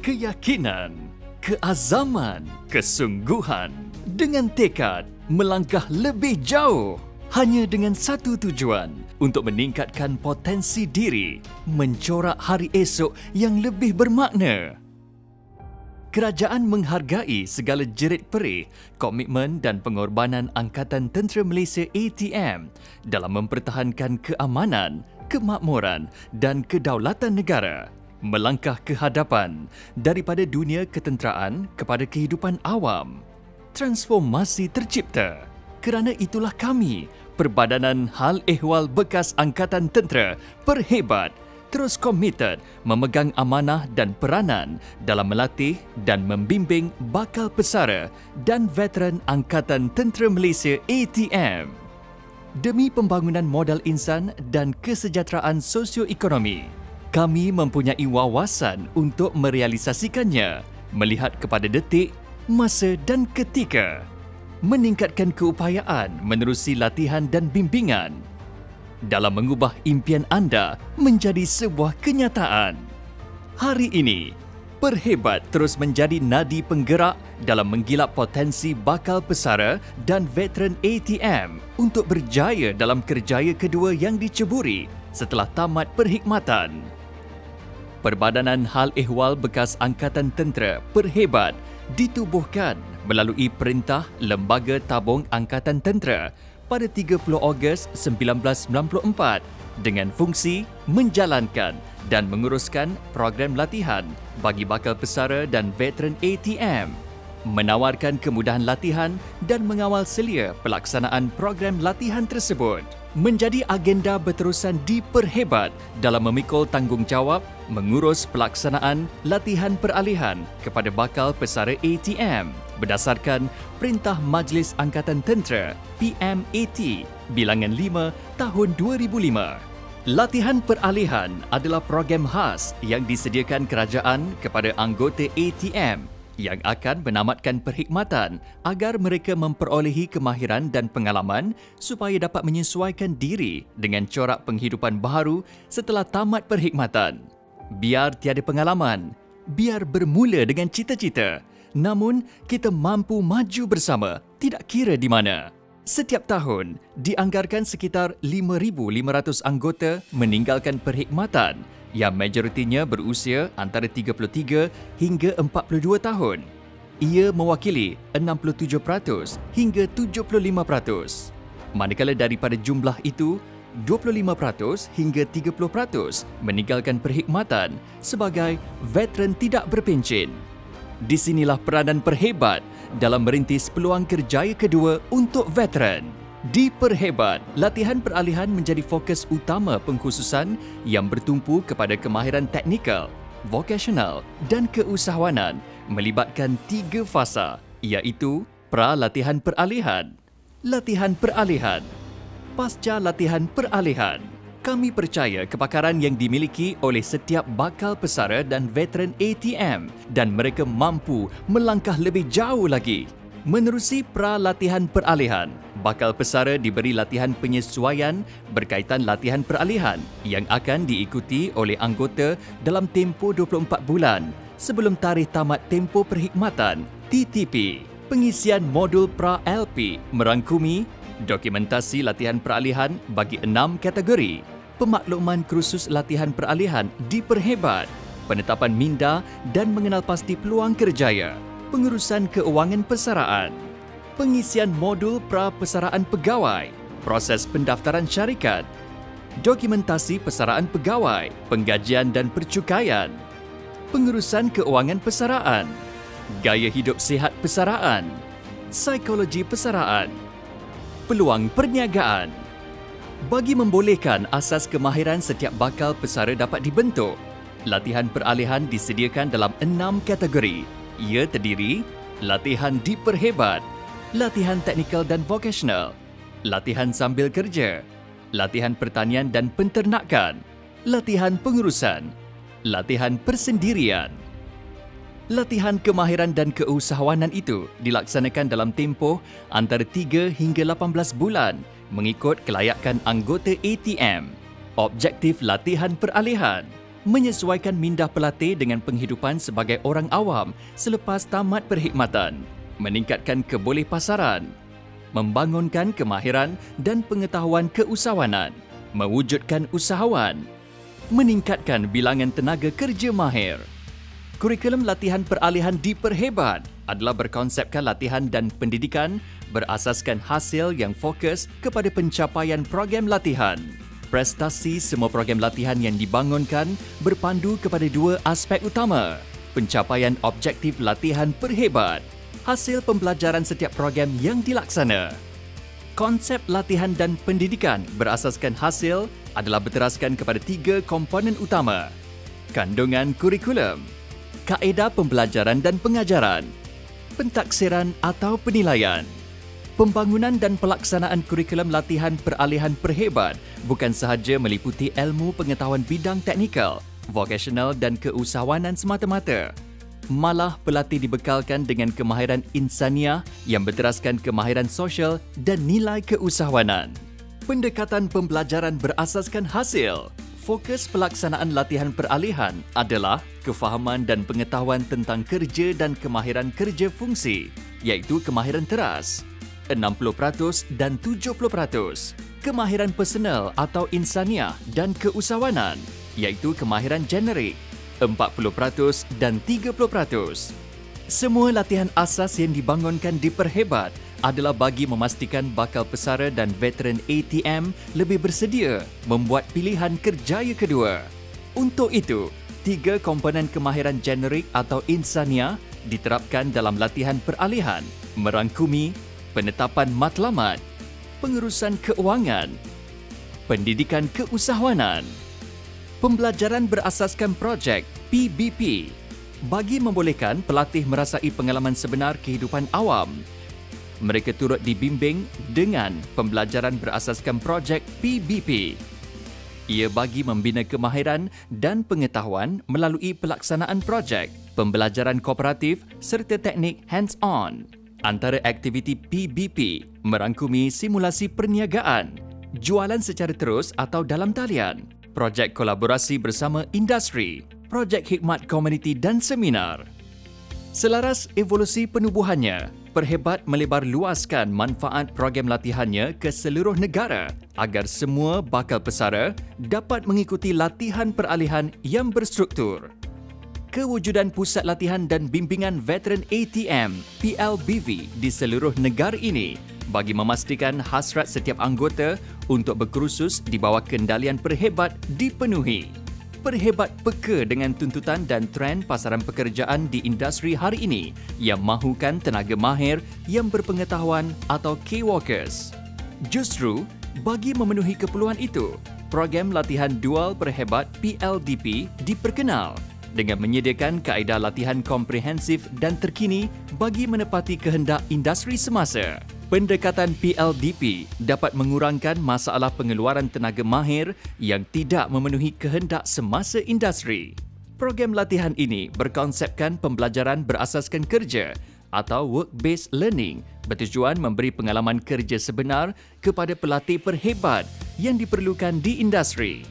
keyakinan, keazaman, kesungguhan, dengan tekad melangkah lebih jauh. Hanya dengan satu tujuan, untuk meningkatkan potensi diri, mencorak hari esok yang lebih bermakna. Kerajaan menghargai segala jerit perih, komitmen dan pengorbanan Angkatan Tentera Malaysia ATM dalam mempertahankan keamanan, kemakmuran dan kedaulatan negara, melangkah ke hadapan daripada dunia ketenteraan kepada kehidupan awam. Transformasi tercipta. Kerana itulah kami, Perbadanan Hal Ehwal Bekas Angkatan Tentera Perhebat, terus komited memegang amanah dan peranan dalam melatih dan membimbing bakal pesara dan veteran Angkatan Tentera Malaysia ATM. Demi pembangunan modal insan dan kesejahteraan sosioekonomi, kami mempunyai wawasan untuk merealisasikannya, melihat kepada detik, masa dan ketika. Meningkatkan keupayaan menerusi latihan dan bimbingan dalam mengubah impian anda menjadi sebuah kenyataan. Hari ini, Perhebat terus menjadi nadi penggerak dalam menggilap potensi bakal pesara dan veteran ATM untuk berjaya dalam kerjaya kedua yang diceburi setelah tamat perkhidmatan. Perbadanan Hal Ehwal Bekas Angkatan Tentera Perhebat ditubuhkan melalui Perintah Lembaga Tabung Angkatan Tentera pada 30 Ogos 1994 dengan fungsi menjalankan dan menguruskan program latihan bagi bakal pesara dan veteran ATM, menawarkan kemudahan latihan dan mengawal selia pelaksanaan program latihan tersebut. Menjadi agenda berterusan di Perhebat dalam memikul tanggungjawab mengurus pelaksanaan latihan peralihan kepada bakal pesara ATM berdasarkan Perintah Majlis Angkatan Tentera PMAT Bilangan 5 tahun 2005. Latihan peralihan adalah program khas yang disediakan kerajaan kepada anggota ATM yang akan menamatkan perkhidmatan agar mereka memperolehi kemahiran dan pengalaman supaya dapat menyesuaikan diri dengan corak penghidupan baharu setelah tamat perkhidmatan. Biar tiada pengalaman, biar bermula dengan cita-cita, namun kita mampu maju bersama, tidak kira di mana. Setiap tahun, dianggarkan sekitar 5,500 anggota meninggalkan perkhidmatan yang majoritinya berusia antara 33 hingga 42 tahun. Ia mewakili 67% hingga 75%. Manakala daripada jumlah itu, 25% hingga 30% meninggalkan perkhidmatan sebagai veteran tidak berpencen. Di sinilah peranan Perhebat dalam merintis peluang kerjaya kedua untuk veteran. Di Perhebat, latihan peralihan menjadi fokus utama pengkhususan yang bertumpu kepada kemahiran teknikal, vokasional dan keusahawanan melibatkan 3 fasa, iaitu pra-latihan peralihan, latihan peralihan, pasca latihan peralihan. Kami percaya kepakaran yang dimiliki oleh setiap bakal pesara dan veteran ATM dan mereka mampu melangkah lebih jauh lagi. Menerusi pra-latihan peralihan, bakal pesara diberi latihan penyesuaian berkaitan latihan peralihan yang akan diikuti oleh anggota dalam tempoh 24 bulan sebelum tarikh tamat tempoh perkhidmatan TTP. Pengisian modul pra-LP merangkumi dokumentasi latihan peralihan bagi 6 kategori, pemakluman kursus latihan peralihan di Perhebat, penetapan minda dan mengenal pasti peluang kerjaya, pengurusan keuangan pesaraan, pengisian modul pra-pesaraan pegawai, proses pendaftaran syarikat, dokumentasi pesaraan pegawai, penggajian dan percukaian, pengurusan keuangan pesaraan, gaya hidup sihat pesaraan, psikologi pesaraan, peluang perniagaan. Bagi membolehkan asas kemahiran setiap bakal pesara dapat dibentuk, latihan peralihan disediakan dalam 6 kategori. Ia terdiri latihan di Perhebat, latihan teknikal dan vokasional, latihan sambil kerja, latihan pertanian dan penternakan, latihan pengurusan, latihan persendirian. Latihan kemahiran dan keusahawanan itu dilaksanakan dalam tempoh antara 3 hingga 18 bulan mengikut kelayakan anggota ATM. Objektif latihan peralihan: menyesuaikan minda pelatih dengan penghidupan sebagai orang awam selepas tamat perkhidmatan, meningkatkan kebolehpasaran, membangunkan kemahiran dan pengetahuan keusahawanan, mewujudkan usahawan, meningkatkan bilangan tenaga kerja mahir. Kurikulum latihan peralihan diperhebat adalah berkonsepkan latihan dan pendidikan berasaskan hasil yang fokus kepada pencapaian program latihan. Prestasi semua program latihan yang dibangunkan berpandu kepada dua aspek utama: pencapaian objektif latihan perhebat, hasil pembelajaran setiap program yang dilaksana. Konsep latihan dan pendidikan berasaskan hasil adalah berteraskan kepada tiga komponen utama: kandungan kurikulum, kaedah pembelajaran dan pengajaran, pentaksiran atau penilaian. Pembangunan dan pelaksanaan kurikulum latihan peralihan perhebat bukan sahaja meliputi ilmu pengetahuan bidang teknikal, vokasional dan keusahawanan semata-mata. Malah pelatih dibekalkan dengan kemahiran insaniah yang berteraskan kemahiran sosial dan nilai keusahawanan. Pendekatan pembelajaran berasaskan hasil. Fokus pelaksanaan latihan peralihan adalah kefahaman dan pengetahuan tentang kerja dan kemahiran kerja fungsi, iaitu kemahiran teras, 60% dan 70%. Kemahiran personal atau insaniah dan keusahawanan, iaitu kemahiran generik, 40% dan 30%. Semua latihan asas yang dibangunkan diperhebat adalah bagi memastikan bakal pesara dan veteran ATM lebih bersedia membuat pilihan kerjaya kedua. Untuk itu, tiga komponen kemahiran generik atau insaniah diterapkan dalam latihan peralihan, merangkumi penetapan matlamat, pengurusan keuangan, pendidikan keusahawanan. Pembelajaran berasaskan projek PBP bagi membolehkan pelatih merasai pengalaman sebenar kehidupan awam. Mereka turut dibimbing dengan pembelajaran berasaskan projek PBP. Ia bagi membina kemahiran dan pengetahuan melalui pelaksanaan projek, pembelajaran kooperatif serta teknik hands-on. Antara aktiviti PBP merangkumi simulasi perniagaan, jualan secara terus atau dalam talian, projek kolaborasi bersama industri, projek khidmat komuniti dan seminar. Selaras evolusi penubuhannya, Perhebat melebar luaskan manfaat program latihannya ke seluruh negara agar semua bakal pesara dapat mengikuti latihan peralihan yang berstruktur. Kewujudan Pusat Latihan dan Bimbingan Veteran ATM (PLBV) di seluruh negara ini bagi memastikan hasrat setiap anggota untuk berkursus di bawah kendalian Perhebat dipenuhi. Perhebat peka dengan tuntutan dan trend pasaran pekerjaan di industri hari ini yang mahukan tenaga mahir yang berpengetahuan atau key workers. Justru, bagi memenuhi keperluan itu, program latihan dual Perhebat PLDP diperkenal dengan menyediakan kaedah latihan komprehensif dan terkini bagi menepati kehendak industri semasa. Pendekatan PLDP dapat mengurangkan masalah pengeluaran tenaga mahir yang tidak memenuhi kehendak semasa industri. Program latihan ini berkonsepkan pembelajaran berasaskan kerja atau work-based learning bertujuan memberi pengalaman kerja sebenar kepada pelatih perhebat yang diperlukan di industri.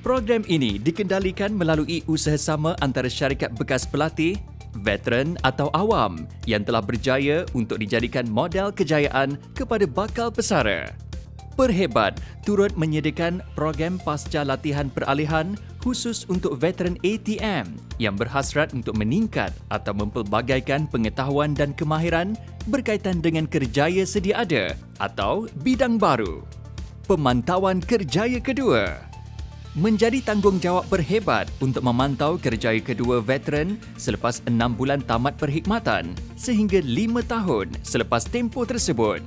Program ini dikendalikan melalui usaha sama antara syarikat bekas pelatih, veteran atau awam yang telah berjaya untuk dijadikan model kejayaan kepada bakal pesara. Perhebat turut menyediakan program pasca latihan peralihan khusus untuk veteran ATM yang berhasrat untuk meningkat atau mempelbagaikan pengetahuan dan kemahiran berkaitan dengan kerjaya sedia ada atau bidang baru. Pemantauan kerjaya kedua menjadi tanggungjawab Perhebat untuk memantau kerjaya kedua veteran selepas 6 bulan tamat perkhidmatan sehingga 5 tahun selepas tempoh tersebut.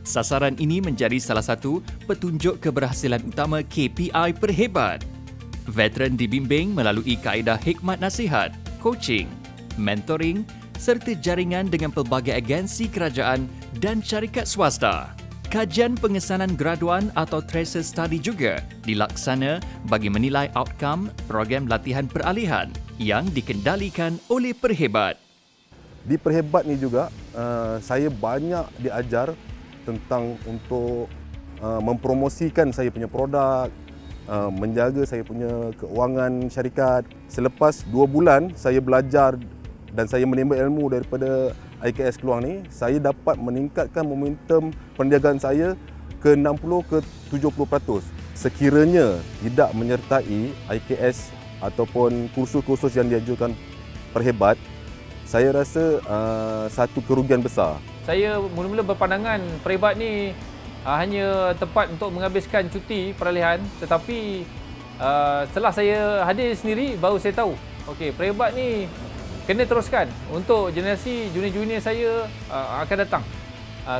Sasaran ini menjadi salah satu petunjuk keberhasilan utama KPI Perhebat. Veteran dibimbing melalui kaedah hikmat nasihat, coaching, mentoring serta jaringan dengan pelbagai agensi kerajaan dan syarikat swasta. Kajian pengesanan graduan atau tracer study juga dilaksana bagi menilai outcome program latihan peralihan yang dikendalikan oleh Perhebat. Di Perhebat ni juga saya banyak diajar tentang untuk mempromosikan saya punya produk, menjaga saya punya keuangan syarikat. Selepas 2 bulan saya belajar dan saya menimba ilmu daripada IKS Keluang ni, saya dapat meningkatkan momentum perniagaan saya ke 60 ke 70%. Sekiranya tidak menyertai IKS ataupun kursus-kursus yang diajukan Perhebat, saya rasa satu kerugian besar. Saya mula-mula berpandangan Perhebat ni hanya tempat untuk menghabiskan cuti peralihan, tetapi setelah saya hadir sendiri baru saya tahu, okey, Perhebat ni kena teruskan untuk generasi junior-junior saya akan datang.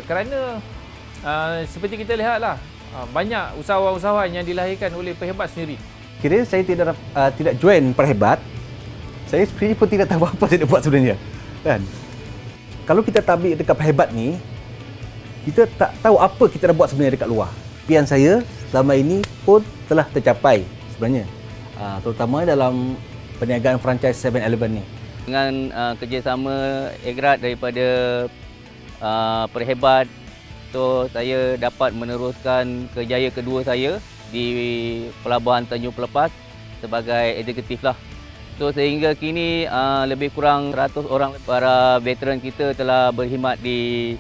Kerana seperti kita lihatlah, banyak usahawan-usahawan yang dilahirkan oleh Perhebat sendiri. Kira saya tidak join Perhebat, saya sebenarnya pun tidak tahu apa saya nak buat sebenarnya. Kan? Kalau kita tabik dekat Perhebat ni, kita tak tahu apa kita nak buat sebenarnya dekat luar. Impian saya selama ini pun telah tercapai sebenarnya. Terutama dalam perniagaan franchise 7-Eleven ni. Dengan kerjasama erat daripada Perhebat, so saya dapat meneruskan kerjaya kedua saya di Pelabuhan Tanjung Pelepas sebagai eksekutif lah. So sehingga kini lebih kurang 100 orang para veteran kita telah berkhidmat di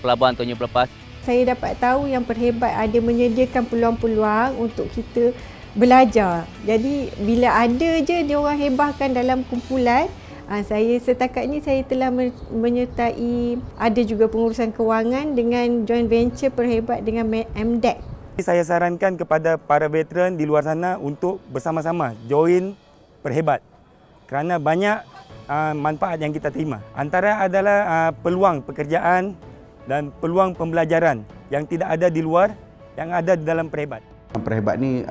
Pelabuhan Tanjung Pelepas. Saya dapat tahu yang Perhebat ada menyediakan peluang-peluang untuk kita belajar. Jadi bila ada je diorang hebahkan dalam kumpulan, saya setakat ni saya telah menyertai, ada juga pengurusan kewangan dengan joint venture Perhebat dengan MDEC. Saya sarankan kepada para veteran di luar sana untuk bersama-sama join Perhebat kerana banyak manfaat yang kita terima. Antara adalah peluang pekerjaan dan peluang pembelajaran yang tidak ada di luar, yang ada di dalam Perhebat. Perhebat ni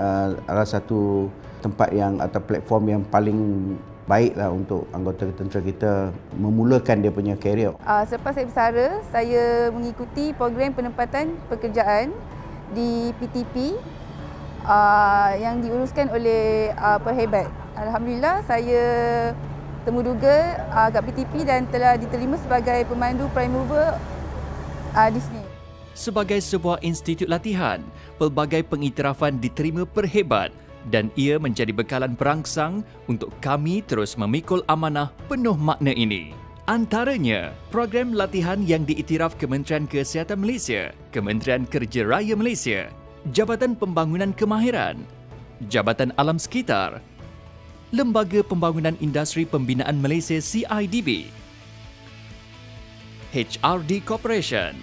adalah satu tempat yang atau platform yang paling baiklah untuk anggota tentera kita memulakan dia punya karier. Selepas saya bersara, saya mengikuti program penempatan pekerjaan di PTP yang diuruskan oleh Perhebat. Alhamdulillah saya temuduga kat PTP dan telah diterima sebagai pemandu prime mover di sini. Sebagai sebuah institut latihan, pelbagai pengiktirafan diterima Perhebat dan ia menjadi bekalan perangsang untuk kami terus memikul amanah penuh makna ini. Antaranya, program latihan yang diiktiraf Kementerian Kesihatan Malaysia, Kementerian Kerja Raya Malaysia, Jabatan Pembangunan Kemahiran, Jabatan Alam Sekitar, Lembaga Pembangunan Industri Pembinaan Malaysia CIDB, HRD Corporation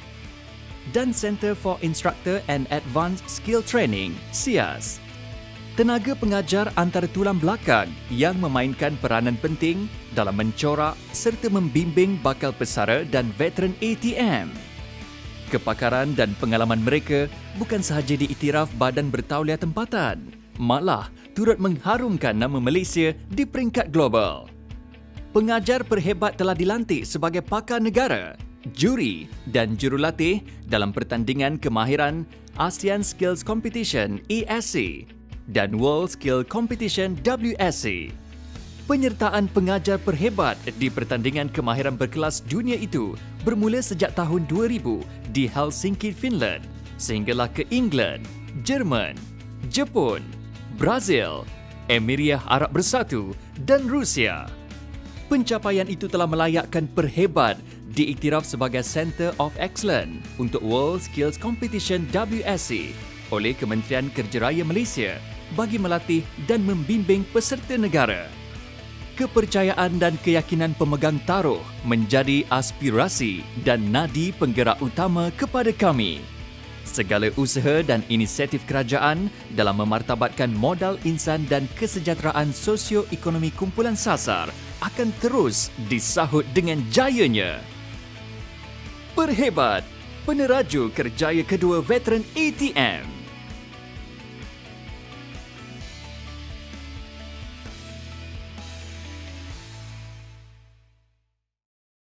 dan Center for Instructor and Advanced Skill Training, CIAS. Tenaga pengajar antara tulang belakang yang memainkan peranan penting dalam mencorak serta membimbing bakal pesara dan veteran ATM. Kepakaran dan pengalaman mereka bukan sahaja diiktiraf Badan Bertauliah Tempatan, malah turut mengharumkan nama Malaysia di peringkat global. Pengajar Perhebat telah dilantik sebagai pakar negara, juri dan jurulatih dalam pertandingan kemahiran ASEAN Skills Competition ESC dan World Skill Competition WSC. Penyertaan pengajar Perhebat di pertandingan kemahiran berkelas dunia itu bermula sejak tahun 2000 di Helsinki, Finland, sehinggalah ke England, Jerman, Jepun, Brazil, Emiria Arab Bersatu dan Rusia. Pencapaian itu telah melayakkan Perhebat diiktiraf sebagai Center of Excellence untuk World Skills Competition WSC oleh Kementerian Kerja Raya Malaysia bagi melatih dan membimbing peserta negara. Kepercayaan dan keyakinan pemegang taruh menjadi aspirasi dan nadi penggerak utama kepada kami. Segala usaha dan inisiatif kerajaan dalam memartabatkan modal insan dan kesejahteraan sosioekonomi kumpulan sasar akan terus disahut dengan jayanya. Perhebat, peneraju kerjaya kedua veteran ATM.